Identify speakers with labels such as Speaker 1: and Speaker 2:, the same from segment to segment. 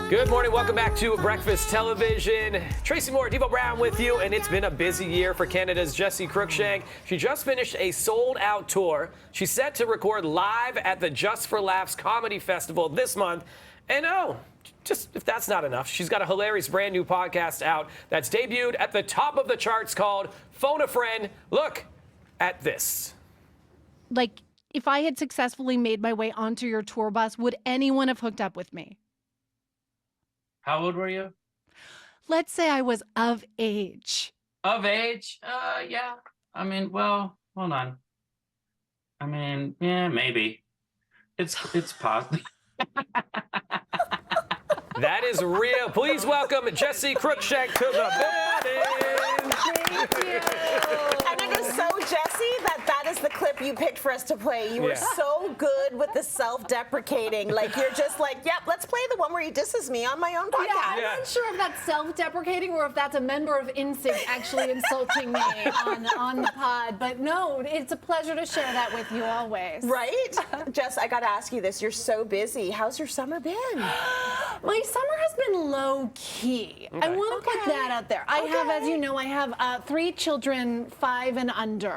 Speaker 1: Good morning. Welcome back to Breakfast Television. Tracy Moore, Devo Brown with you, and it's been a busy year for Canada's Jessi Cruickshank. She just finished a sold-out tour. She's set to record live at the Just for Laughs Comedy Festival this month. And just if that's not enough, she's got a hilarious brand new podcast out that's debuted at the top of the charts called Phone a Friend. Look at this.
Speaker 2: Like, if I had successfully made my way onto your tour bus, would anyone have hooked up with me?
Speaker 3: How old were you?
Speaker 2: Let's say I was of age.
Speaker 3: Of age? Yeah. I mean, well, hold on. I mean, yeah, maybe. It's possible.
Speaker 1: That is real. Please welcome Jessi Cruickshank to the building.
Speaker 2: Thank you.
Speaker 4: And it is so Jessi that is the clip you picked for us to play. You were so good with the self-deprecating. Like, you're just like, yep, let's play the one where he disses me on my own podcast.
Speaker 2: I'm not sure if that's self-deprecating or if that's a member of NSYNC actually insulting me on the pod. But no, it's a pleasure to share that with you always.
Speaker 4: Right? Jess, I got to ask you this. You're so busy. How's your summer been?
Speaker 2: My summer has been low-key. Okay. I want to put that out there. I have, as you know, I have 3 children, 5 and under.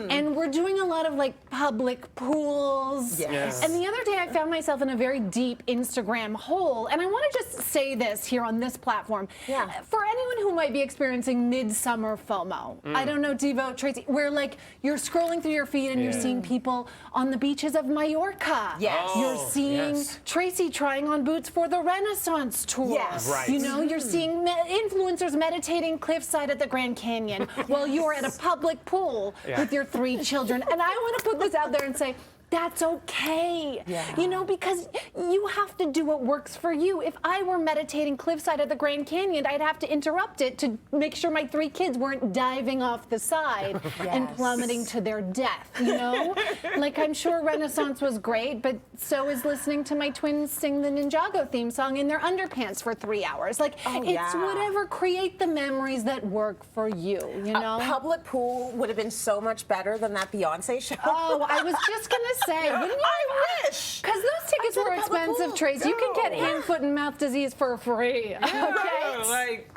Speaker 2: And we're doing a lot of, like, public pools.
Speaker 4: Yes.
Speaker 2: And the other day I found myself in a very deep Instagram hole. And I want to just say this here on this platform.
Speaker 4: Yeah.
Speaker 2: For anyone who might be experiencing midsummer FOMO, I don't know, Devo, Tracy, where, like, you're scrolling through your feed and you're seeing people on the beaches of Mallorca.
Speaker 4: Yes.
Speaker 2: You're seeing Tracy trying on boots for the Renaissance tour.
Speaker 4: Yes.
Speaker 1: Right.
Speaker 2: You know, you're seeing influencers meditating cliffside at the Grand Canyon while you're at a public pool with your 3 children. And I want to put this out there and say, that's okay. You know, because you have to do what works for you. If I were meditating cliffside at the Grand Canyon, I'd have to interrupt it to make sure my 3 kids weren't diving off the side and plummeting to their death, you know? Like, I'm sure Renaissance was great, but so is listening to my twins sing the Ninjago theme song in their underpants for 3 hours. Like, it's whatever, create the memories that work for you, you know?
Speaker 4: A public pool would have been so much better than that Beyonce show.
Speaker 2: Oh, I was just going to say, wouldn't you?
Speaker 4: I wish.
Speaker 2: Because those tickets were expensive, Trace. You can get hand, foot, and mouth disease for free.
Speaker 1: Like,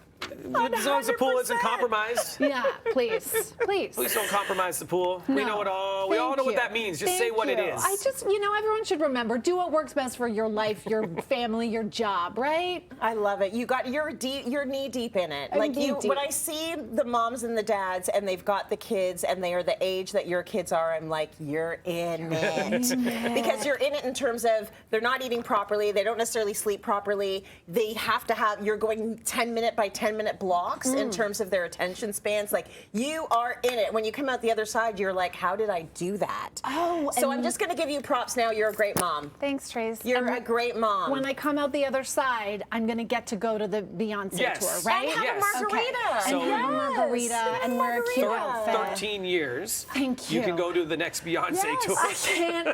Speaker 1: as long as the pool isn't compromised.
Speaker 2: Yeah, please.
Speaker 1: Please don't compromise the pool. We know it all. We all know what that means. Just say what it is.
Speaker 2: I just, you know, everyone should remember, do what works best for your life, your family, your job, right?
Speaker 4: I love it. You're knee deep in it. Like, when I see the moms and the dads and they've got the kids and they are the age that your kids are, I'm like, you're in it. Because you're in it in terms of they're not eating properly, they don't necessarily sleep properly, they have to have, you're going 10-minute by 10-minute blocks in terms of their attention spans. Like, you are in it. When you come out the other side, you're like, how did I do that? So I'm just going to give you props now. You're a great mom.
Speaker 2: Thanks, Trace.
Speaker 4: You're a great mom.
Speaker 2: When I come out the other side, I'm going to get to go to the Beyonce tour, right?
Speaker 4: And have a margarita.
Speaker 2: Okay. And have a margarita and wear a cute outfit.
Speaker 1: 13 years.
Speaker 2: Thank you.
Speaker 1: You can go to the next Beyonce tour.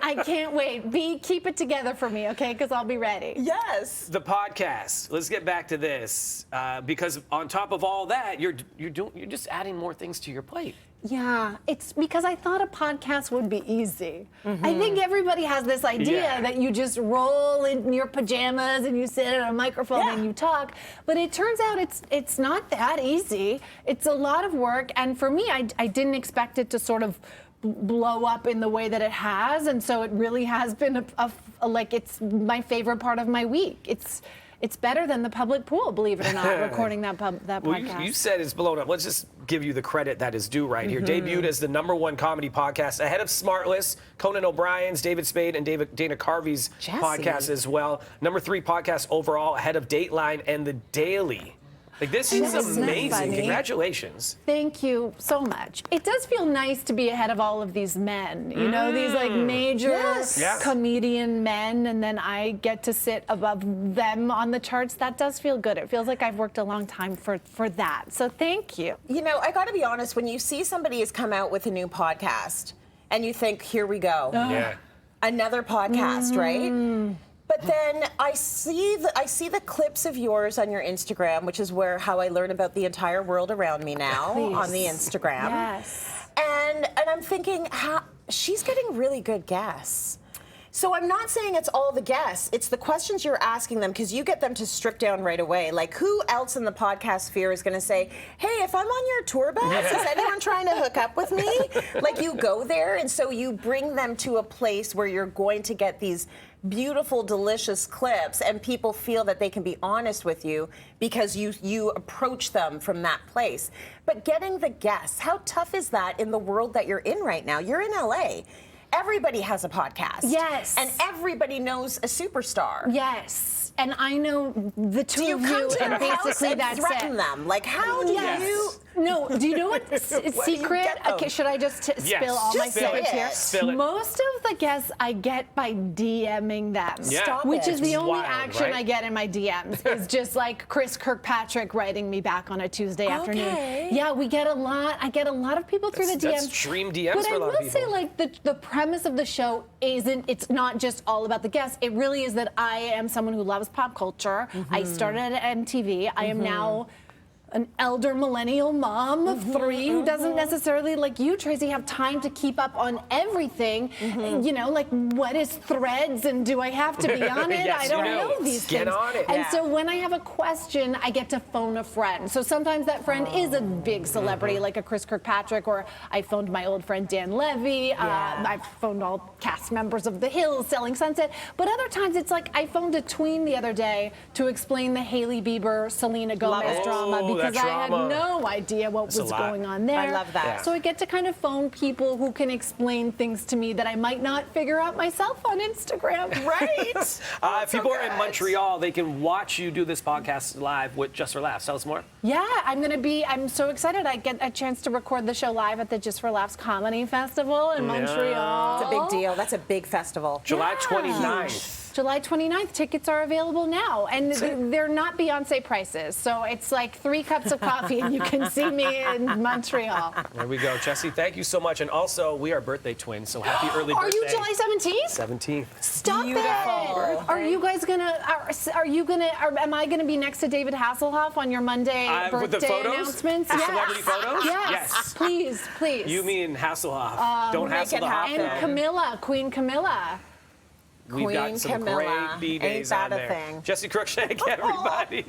Speaker 2: I can't wait. Keep it together for me, okay? Because I'll be ready.
Speaker 4: Yes.
Speaker 1: The podcast. Let's get back to this because on top of all that, you're just adding more things to your plate.
Speaker 2: Yeah, it's because I thought a podcast would be easy. I think everybody has this idea that you just roll in your pajamas and you sit at a microphone and you talk, but it turns out it's not that easy. It's a lot of work, and for me, I didn't expect it to sort of blow up in the way that it has, and so it really has been like it's my favorite part of my week. It's better than the public pool, believe it or not, recording that podcast.
Speaker 1: You said it's blown up. Let's just give you the credit that is due right here. Debuted as the #1 comedy podcast ahead of Smartless, Conan O'Brien's, David Spade, and Dana Carvey's podcast as well. #3 podcast overall ahead of Dateline and The Daily. Like, this is amazing. Congratulations.
Speaker 2: Thank you so much. It does feel nice to be ahead of all of these men, you know, these like major comedian men, and then I get to sit above them on the charts. That does feel good. It feels like I've worked a long time for that. So thank you.
Speaker 4: You know, I got to be honest, when you see somebody has come out with a new podcast and you think, here we go. Another podcast, right? But then I see the clips of yours on your Instagram, which is how I learn about the entire world around me now on the Instagram.
Speaker 2: Yes.
Speaker 4: And I'm thinking, she's getting really good guests. So I'm not saying it's all the guests. It's the questions you're asking them because you get them to strip down right away. Like, who else in the podcast sphere is going to say, hey, if I'm on your tour bus, is anyone trying to hook up with me? Like, you go there, and so you bring them to a place where you're going to get these beautiful, delicious clips, and people feel that they can be honest with you because you approach them from that place. But getting the guests, how tough is that in the world that you're in right now? You're in LA. Everybody has a podcast.
Speaker 2: Yes.
Speaker 4: And everybody knows a superstar.
Speaker 2: Yes. And I know the two of you,
Speaker 4: to
Speaker 2: and
Speaker 4: their house
Speaker 2: basically
Speaker 4: and
Speaker 2: that's
Speaker 4: threaten
Speaker 2: it.
Speaker 4: them? Like, how do you?
Speaker 2: No, do you know what
Speaker 4: Where do you
Speaker 2: secret?
Speaker 4: get them?
Speaker 2: Okay, should I just spill all
Speaker 4: Just
Speaker 2: my
Speaker 4: say
Speaker 2: secrets
Speaker 4: it.
Speaker 2: here?
Speaker 1: Spill it.
Speaker 2: Most of the guests I get by DMing them.
Speaker 1: Yeah.
Speaker 4: Stop
Speaker 2: Which
Speaker 4: it.
Speaker 2: is the only
Speaker 1: Wild,
Speaker 2: action
Speaker 1: right?
Speaker 2: I get in my DMs is just like Chris Kirkpatrick writing me back on a Tuesday afternoon. Yeah, we get a lot. I get a lot of people through the DMs.
Speaker 1: That's dream DMs
Speaker 2: but
Speaker 1: for a lot of
Speaker 2: I will say,
Speaker 1: people.
Speaker 2: like, the premise of the show it's not just all about the guests. It really is that I am someone who loves pop culture. I started at MTV. I am now an elder millennial mom of three who doesn't necessarily, like you, Tracy, have time to keep up on everything. You know, like, what is Threads and do I have to be on it?
Speaker 1: Yes,
Speaker 2: I don't
Speaker 1: you know.
Speaker 2: know these
Speaker 1: Get
Speaker 2: things.
Speaker 1: on it.
Speaker 2: And
Speaker 4: Yeah.
Speaker 2: so when I have a question, I get to phone a friend. So sometimes that friend is a big celebrity, like a Chris Kirkpatrick, or I phoned my old friend Dan Levy. I've phoned all cast members of The Hills, Selling Sunset. But other times it's like I phoned a tween the other day to explain the Hailey Bieber, Selena Gomez
Speaker 1: it.
Speaker 2: drama
Speaker 1: Oh,
Speaker 2: because
Speaker 1: that
Speaker 2: I had
Speaker 1: drama.
Speaker 2: no idea what
Speaker 1: That's a
Speaker 2: was
Speaker 1: lot.
Speaker 2: going on there.
Speaker 4: I love that.
Speaker 1: Yeah.
Speaker 2: So I get to kind of phone people who can explain things to me that I might not figure out myself on Instagram.
Speaker 4: Right?
Speaker 1: If people are in Montreal, they can watch you do this podcast live with Just for Laughs. Tell us more.
Speaker 2: Yeah, I'm so excited. I get a chance to record the show live at the Just for Laughs Comedy Festival in Montreal.
Speaker 4: It's a big deal. That's a big festival.
Speaker 1: July
Speaker 2: Yeah.
Speaker 1: 29th.
Speaker 2: July 29th. Tickets are available now, and they're not Beyonce prices. So it's like 3 cups of coffee, and you can see me in Montreal.
Speaker 1: There we go. Jessi, thank you so much. And also, we are birthday twins, so happy early
Speaker 2: Are
Speaker 1: birthday.
Speaker 2: you July 17th?
Speaker 1: 17th.
Speaker 2: Stop
Speaker 4: Beautiful.
Speaker 2: it! Are you guys am I gonna be next to David Hasselhoff on your Monday
Speaker 1: With the
Speaker 2: birthday
Speaker 1: photos?
Speaker 2: announcements?
Speaker 1: The
Speaker 2: Yes.
Speaker 1: celebrity photos?
Speaker 2: Yes. Please, please.
Speaker 1: You mean Hasselhoff. Don't
Speaker 4: make
Speaker 1: hassle
Speaker 4: it
Speaker 1: the Hoff,
Speaker 4: happen.
Speaker 2: and
Speaker 1: though.
Speaker 2: Camilla, Queen Camilla.
Speaker 1: We've got
Speaker 4: Queen
Speaker 1: some
Speaker 4: Camilla.
Speaker 1: great B-days
Speaker 4: Ain't that
Speaker 1: on
Speaker 4: a
Speaker 1: there.
Speaker 4: thing?
Speaker 1: Jessi Cruickshank, everybody.